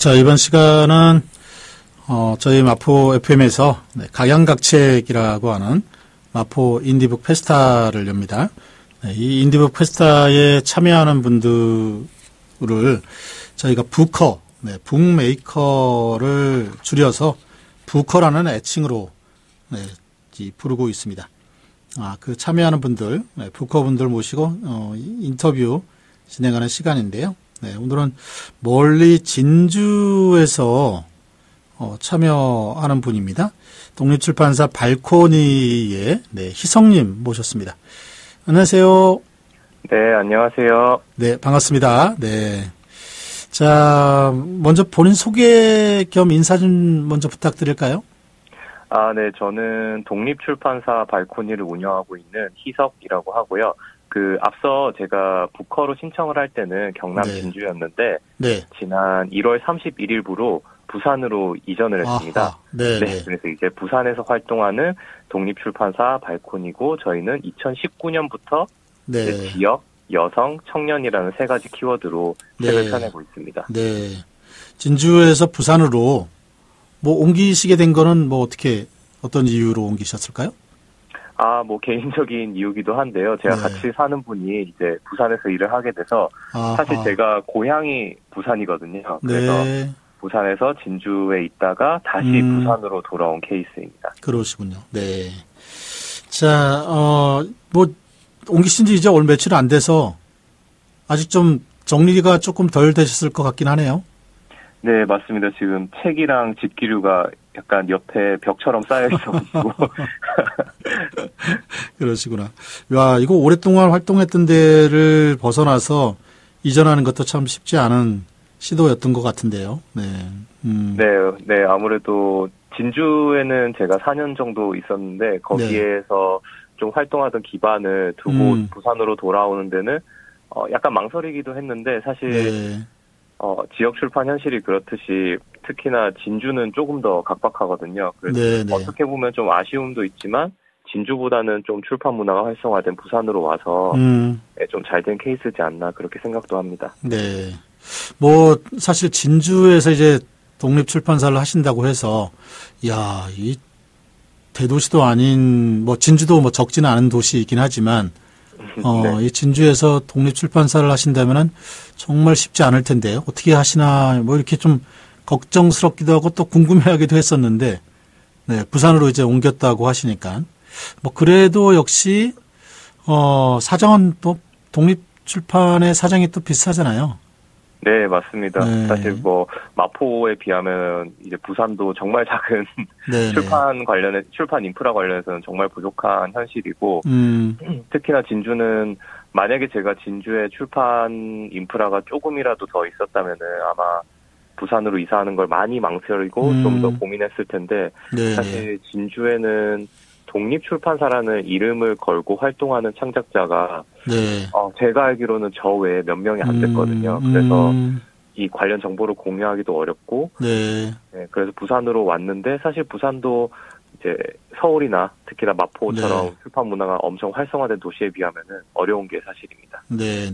자, 이번 시간은 저희 마포 FM에서 각양각책이라고 하는 마포 인디북 페스타를 엽니다. 이 인디북 페스타에 참여하는 분들을 저희가 부커, 북메이커를 줄여서 부커라는 애칭으로 부르고 있습니다. 그 참여하는 분들, 부커분들 모시고 인터뷰 진행하는 시간인데요. 오늘은 멀리 진주에서 참여하는 분입니다. 독립출판사 발코니의 희성님 모셨습니다. 안녕하세요. 네, 안녕하세요. 네, 반갑습니다. 네. 자, 먼저 본인 소개 겸 인사 좀 먼저 부탁드릴까요? 네, 저는 독립출판사 발코니를 운영하고 있는 희석이라고 하고요. 앞서 제가 부커로 신청을 할 때는 경남 진주였는데, 지난 1월 31일부로 부산으로 이전을 했습니다. 네, 그래서 이제 부산에서 활동하는 독립출판사 발코니고, 저희는 2019년부터 지역, 여성, 청년이라는 세 가지 키워드로 책을 펴내고 있습니다. 네. 진주에서 부산으로 옮기시게 된 거는 어떤 이유로 옮기셨을까요? 개인적인 이유기도 한데요. 제가 같이 사는 분이 이제 부산에서 일을 하게 돼서, 사실 제가 고향이 부산이거든요. 그래서 부산에서 진주에 있다가 다시 부산으로 돌아온 케이스입니다. 그러시군요. 네. 자, 옮기신 지 이제 며칠 안 돼서 아직 좀 정리가 조금 덜 되셨을 것 같긴 하네요. 네, 맞습니다. 지금 책이랑 집기류가 약간 옆에 벽처럼 쌓여 있어가지고. 그러시구나. 야, 이거 오랫동안 활동했던 데를 벗어나서 이전하는 것도 참 쉽지 않은 시도였던 것 같은데요. 네, 아무래도 진주에는 제가 4년 정도 있었는데 거기에서 좀 활동하던 기반을 두고 부산으로 돌아오는 데는 약간 망설이기도 했는데 사실 지역 출판 현실이 그렇듯이 특히나 진주는 조금 더 각박하거든요. 그래서 어떻게 보면 좀 아쉬움도 있지만 진주보다는 좀 출판 문화가 활성화된 부산으로 와서 좀 잘된 케이스지 않나 그렇게 생각도 합니다. 네. 사실 진주에서 이제 독립출판사를 하신다고 해서 이 대도시도 아닌 진주도 적지는 않은 도시이긴 하지만 이 진주에서 독립출판사를 하신다면은 정말 쉽지 않을 텐데 어떻게 하시나 이렇게 좀 걱정스럽기도 하고 또 궁금해하기도 했었는데 부산으로 이제 옮겼다고 하시니까 그래도 역시 사정은 또 독립출판의 사정이 또 비슷하잖아요. 네, 맞습니다. 사실 마포에 비하면 이제 부산도 정말 작은 출판 인프라 관련해서는 정말 부족한 현실이고, 특히나 진주는 만약에 제가 진주에 출판 인프라가 조금이라도 더 있었다면은 아마 부산으로 이사하는 걸 많이 망설이고 좀 더 고민했을 텐데, 사실 진주에는 독립출판사라는 이름을 걸고 활동하는 창작자가 제가 알기로는 저 외에 몇 명이 안 됐거든요. 그래서 이 관련 정보를 공유하기도 어렵고 그래서 부산으로 왔는데 사실 부산도 이제 서울이나 특히나 마포처럼 출판 문화가 엄청 활성화된 도시에 비하면은 어려운 게 사실입니다. 네.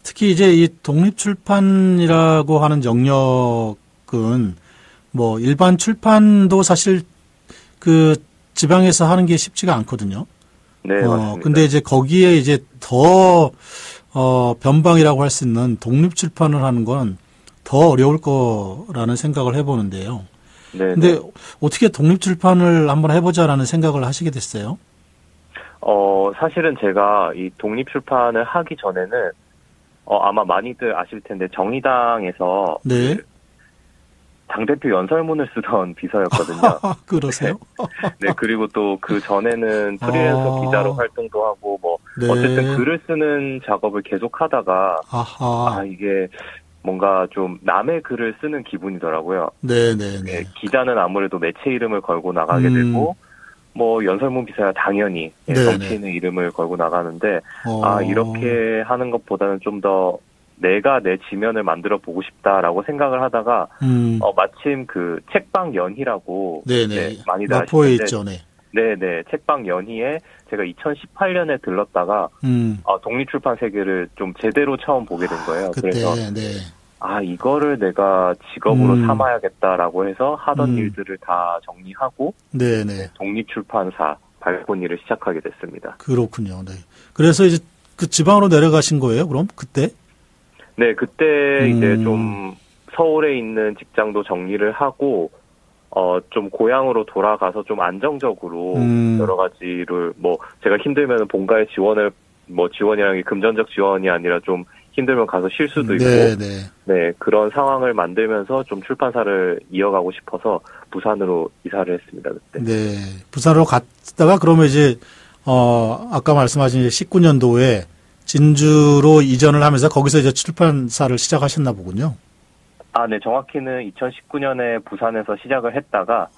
특히 이제 이 독립출판이라고 하는 영역은 일반 출판도 사실 지방에서 하는 게 쉽지가 않거든요. 네, 맞습니다. 근데 이제 거기에 이제 더, 변방이라고 할 수 있는 독립출판을 하는 건 더 어려울 거라는 생각을 해보는데요. 근데 어떻게 독립출판을 한번 해보자라는 생각을 하시게 됐어요? 사실은 제가 이 독립출판을 하기 전에는, 아마 많이들 아실 텐데, 정의당에서 당대표 연설문을 쓰던 비서였거든요. 그러세요? 네, 그리고 또 그 전에는 프리랜서 기자로 활동도 하고, 어쨌든 글을 쓰는 작업을 계속 하다가, 이게 뭔가 좀 남의 글을 쓰는 기분이더라고요. 네. 기자는 아무래도 매체 이름을 걸고 나가게 되고, 연설문 비서야 당연히 정치인의 이름을 걸고 나가는데, 이렇게 하는 것보다는 좀 더 내가 내 지면을 만들어 보고 싶다라고 생각을 하다가 마침 책방 연희라고 많이들 마포에 아시는데 있죠. 책방 연희에 제가 2018년에 들렀다가 독립출판 세계를 좀 제대로 처음 보게 된 거예요. 그때, 그래서 이거를 내가 직업으로 삼아야겠다라고 해서 하던 일들을 다 정리하고 네네. 독립출판사 발코니를 시작하게 됐습니다. 그렇군요. 네. 그래서 이제 그 지방으로 내려가신 거예요? 그럼 그때? 네, 그때 이제 좀 서울에 있는 직장도 정리를 하고 좀 고향으로 돌아가서 좀 안정적으로 여러 가지를 제가 힘들면 본가에 지원이라는 게 금전적 지원이 아니라 좀 힘들면 가서 쉴 수도 있고 네, 그런 상황을 만들면서 좀 출판사를 이어가고 싶어서 부산으로 이사를 했습니다. 그때. 네. 부산으로 갔다가 그러면 이제 아까 말씀하신 19년도에 진주로 이전을 하면서 거기서 이제 출판사를 시작하셨나 보군요. 네, 정확히는 2019년에 부산에서 시작을 했다가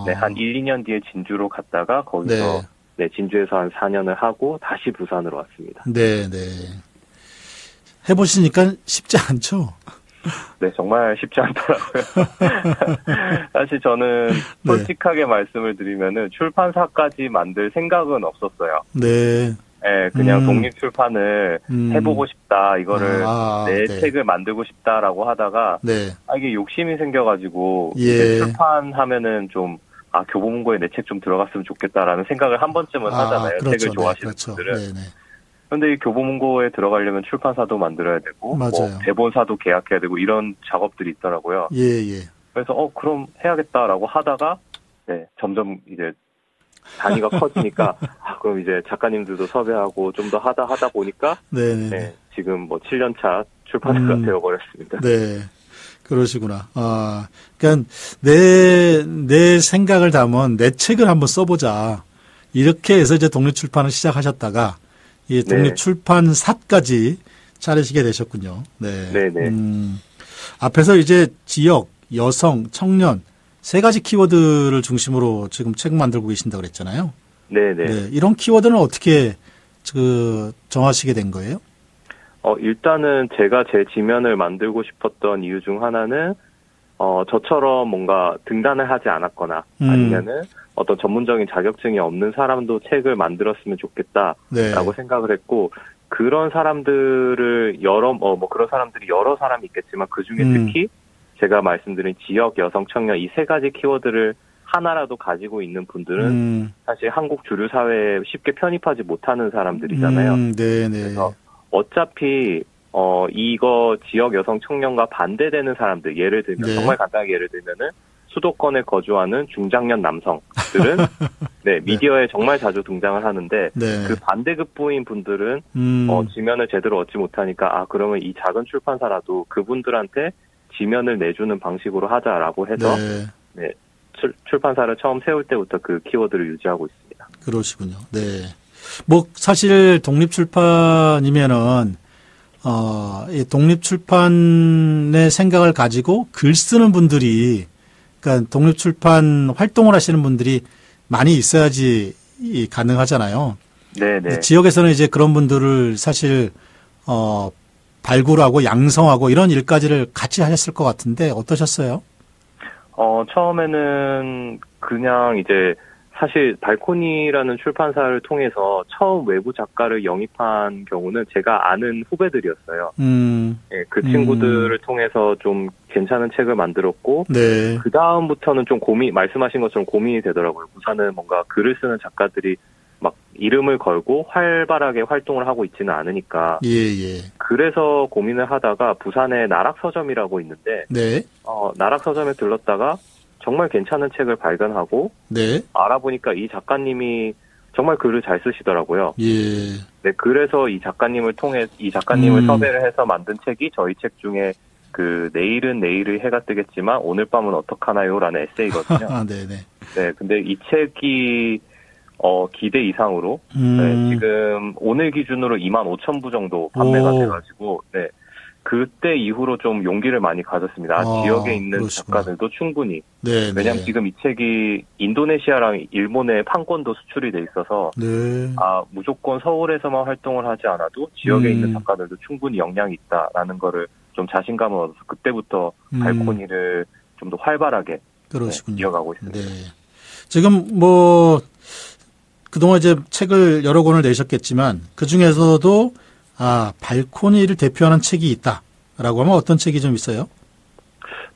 네, 한 1, 2년 뒤에 진주로 갔다가 거기서 네, 진주에서 한 4년을 하고 다시 부산으로 왔습니다. 네, 네. 해보시니까 쉽지 않죠? 네, 정말 쉽지 않더라고요. 사실 저는 솔직하게 말씀을 드리면은 출판사까지 만들 생각은 없었어요. 네. 네, 그냥 독립출판을 해보고 싶다, 이거를 내 책을 만들고 싶다라고 하다가 이게 욕심이 생겨가지고 이제 출판하면은 좀 교보문고에 내 책 좀 들어갔으면 좋겠다라는 생각을 한 번쯤은 하잖아요. 그렇죠. 책을 좋아하시는 분들은. 그런데 이 교보문고에 들어가려면 출판사도 만들어야 되고 대본사도 계약해야 되고 이런 작업들이 있더라고요. 그래서 그럼 해야겠다라고 하다가 점점 이제 단위가 커지니까 그럼 이제 작가님들도 섭외하고 좀 더 하다 보니까 지금 7년차 출판사가 되어버렸습니다. 네. 그러시구나. 그러니까 내 생각을 담은 내 책을 한번 써보자. 이렇게 해서 이제 독립출판을 시작하셨다가 이 독립출판사까지 차리시게 되셨군요. 네. 네네. 앞에서 이제 지역, 여성, 청년 세 가지 키워드를 중심으로 지금 책 만들고 계신다고 그랬잖아요. 네네. 네. 이런 키워드는 어떻게 정하시게 된 거예요? 일단은 제가 제 지면을 만들고 싶었던 이유 중 하나는 저처럼 뭔가 등단을 하지 않았거나 아니면은 어떤 전문적인 자격증이 없는 사람도 책을 만들었으면 좋겠다라고 생각을 했고, 그런 사람들을 그런 사람들이 여러 사람이 있겠지만 그 중에 특히 제가 말씀드린 지역, 여성, 청년 이 세 가지 키워드를 하나라도 가지고 있는 분들은 사실 한국 주류 사회에 쉽게 편입하지 못하는 사람들이잖아요. 그래서 어차피 이거 지역, 여성, 청년과 반대되는 사람들, 예를 들면 정말 간단하게 예를 들면은 수도권에 거주하는 중장년 남성들은 미디어에 정말 자주 등장을 하는데 그 반대급부인 분들은 지면을 제대로 얻지 못하니까 그러면 이 작은 출판사라도 그분들한테 지면을 내주는 방식으로 하자라고 해서 출판사를 처음 세울 때부터 그 키워드를 유지하고 있습니다. 그러시군요. 네. 사실 독립출판이면은 이 독립출판의 생각을 가지고 글 쓰는 분들이, 그러니까 독립출판 활동을 하시는 분들이 많이 있어야지 가능하잖아요. 네네. 지역에서는 이제 그런 분들을 사실 발굴하고 양성하고 이런 일까지를 같이 하셨을 것 같은데 어떠셨어요? 처음에는 그냥 이제 사실 발코니라는 출판사를 통해서 처음 외부 작가를 영입한 경우는 제가 아는 후배들이었어요. 그 친구들을 통해서 좀 괜찮은 책을 만들었고, 그 다음부터는 좀 말씀하신 것처럼 고민이 되더라고요. 부산은 뭔가 글을 쓰는 작가들이 막 이름을 걸고 활발하게 활동을 하고 있지는 않으니까. 그래서 고민을 하다가 부산에 나락서점이라고 있는데, 나락서점에 들렀다가 정말 괜찮은 책을 발견하고 알아보니까 이 작가님이 정말 글을 잘 쓰시더라고요. 네, 그래서 이 작가님을 섭외를 해서 만든 책이 저희 책 중에 내일은 내일의 해가 뜨겠지만 오늘 밤은 어떡하나요라는 에세이거든요. 네, 근데 이 책이 기대 이상으로 지금 오늘 기준으로 25,000부 정도 판매가 돼가지고 그때 이후로 좀 용기를 많이 가졌습니다. 지역에 있는 작가들도 충분히. 왜냐하면 지금 이 책이 인도네시아랑 일본에 판권도 수출이 돼 있어서 무조건 서울에서만 활동을 하지 않아도 지역에 있는 작가들도 충분히 역량이 있다라는 거를 좀 자신감을 얻어서 그때부터 발코니를 좀 더 활발하게 이어가고 있습니다. 지금 그동안 이제 책을 여러 권을 내셨겠지만 그 중에서도 발코니를 대표하는 책이 있다. 하면 어떤 책이 좀 있어요?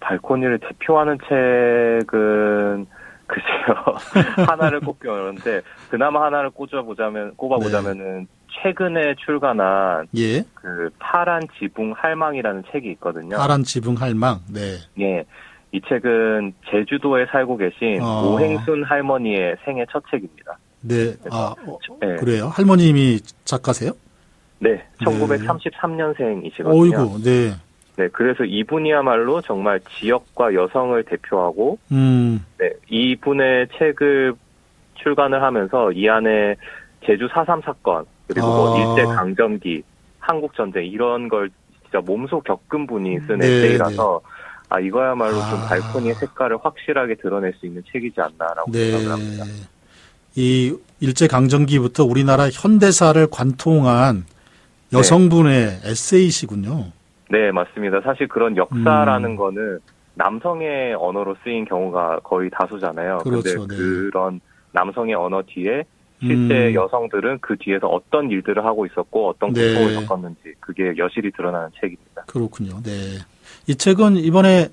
발코니를 대표하는 책은 글쎄요. 하나를 꼽기 어려운데 그나마 하나를 꼽아보자면은 최근에 출간한 예. 그 파란 지붕 할망이라는 책이 있거든요. 파란 지붕 할망. 네. 예. 이 책은 제주도에 살고 계신 오행순 할머니의 생애 첫 책입니다. 네. 네. 그래요? 할머님이 작가세요? 네. 1933년생이시거든요. 어이구, 네. 네. 그래서 이분이야말로 정말 지역과 여성을 대표하고, 네. 이분의 책을 출간을 하면서 이 안에 제주 4.3 사건, 그리고 뭐 일제강점기, 한국전쟁, 이런 걸 진짜 몸소 겪은 분이 쓴 에세이라서, 이거야말로 좀 발코니의 색깔을 확실하게 드러낼 수 있는 책이지 않나라고 생각을 합니다. 이 일제강점기부터 우리나라 현대사를 관통한 여성분의 에세이시군요. 네, 맞습니다. 사실 그런 역사라는 거는 남성의 언어로 쓰인 경우가 거의 다수잖아요. 그렇죠. 근데 그런 남성의 언어 뒤에 실제 여성들은 그 뒤에서 어떤 일들을 하고 있었고 어떤 고통을 겪었는지 그게 여실히 드러나는 책입니다. 그렇군요. 네. 이 책은 이번에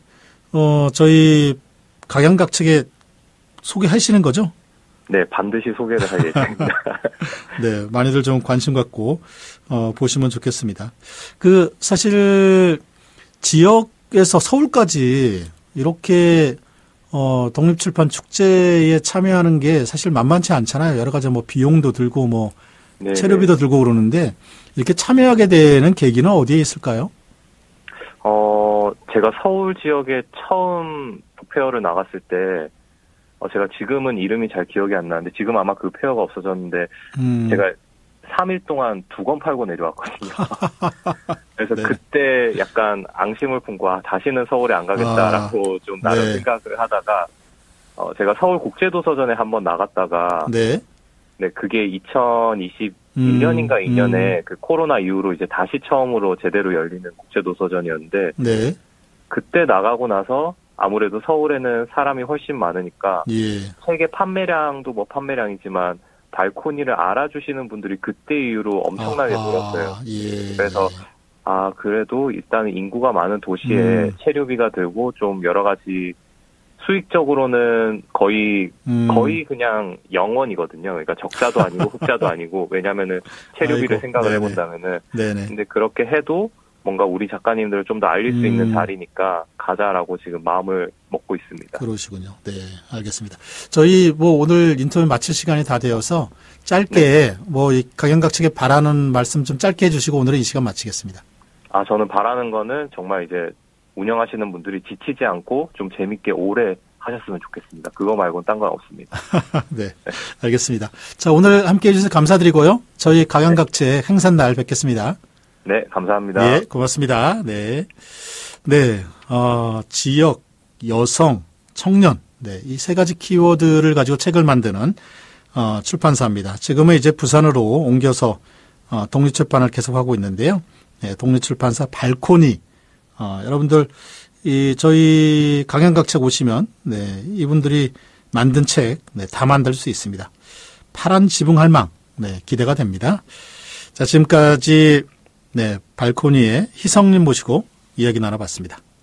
저희 각양각책에 소개하시는 거죠? 네, 반드시 소개를 할 예정입니다. 네, 많이들 좀 관심 갖고 보시면 좋겠습니다. 그 사실 지역에서 서울까지 이렇게 독립출판 축제에 참여하는 게 사실 만만치 않잖아요. 여러 가지 뭐 비용도 들고 뭐 체류비도 들고 그러는데 이렇게 참여하게 되는 계기는 어디에 있을까요? 제가 서울 지역에 처음 페어를 나갔을 때 제가 지금은 이름이 잘 기억이 안 나는데 지금 아마 그 페어가 없어졌는데 제가 3일 동안 2권 팔고 내려왔거든요. 그래서 그때 약간 앙심을 품고 다시는 서울에 안 가겠다라고 좀 나름 생각을 하다가 제가 서울 국제도서전에 한번 나갔다가 그게 2021년인가 2년에 그 코로나 이후로 이제 다시 처음으로 제대로 열리는 국제도서전이었는데 그때 나가고 나서 아무래도 서울에는 사람이 훨씬 많으니까 책의 판매량도 뭐 판매량이지만 발코니를 알아주시는 분들이 그때 이후로 엄청나게 늘었어요. 그래서 그래도 일단 인구가 많은 도시에 체류비가 들고 좀 여러 가지 수익적으로는 거의 그냥 0원이거든요. 그러니까 적자도 아니고 흑자도 아니고 왜냐면은 체류비를 생각을 해본다면은 근데 그렇게 해도 뭔가 우리 작가님들을 좀 더 알릴 수 있는 자리니까 가자라고 지금 마음을 먹고 있습니다. 그러시군요. 네, 알겠습니다. 저희 뭐 오늘 인터뷰 마칠 시간이 다 되어서 짧게 뭐 이 각양각책에 바라는 말씀 좀 짧게 해주시고 오늘은 이 시간 마치겠습니다. 저는 바라는 거는 정말 이제 운영하시는 분들이 지치지 않고 좀 재밌게 오래 하셨으면 좋겠습니다. 그거 말고는 딴 건 없습니다. 네, 알겠습니다. 자, 오늘 함께 해주셔서 감사드리고요. 저희 각양각책 행사 날 뵙겠습니다. 네, 감사합니다. 네, 고맙습니다. 네. 네, 지역, 여성, 청년, 이 세 가지 키워드를 가지고 책을 만드는, 출판사입니다. 지금은 이제 부산으로 옮겨서, 독립출판을 계속하고 있는데요. 네, 독립출판사 발코니, 여러분들, 저희 각양각책 오시면, 이분들이 만든 책, 다 만들 수 있습니다. 파란 지붕 할망, 기대가 됩니다. 자, 지금까지 발코니의 희성님 모시고 이야기 나눠봤습니다.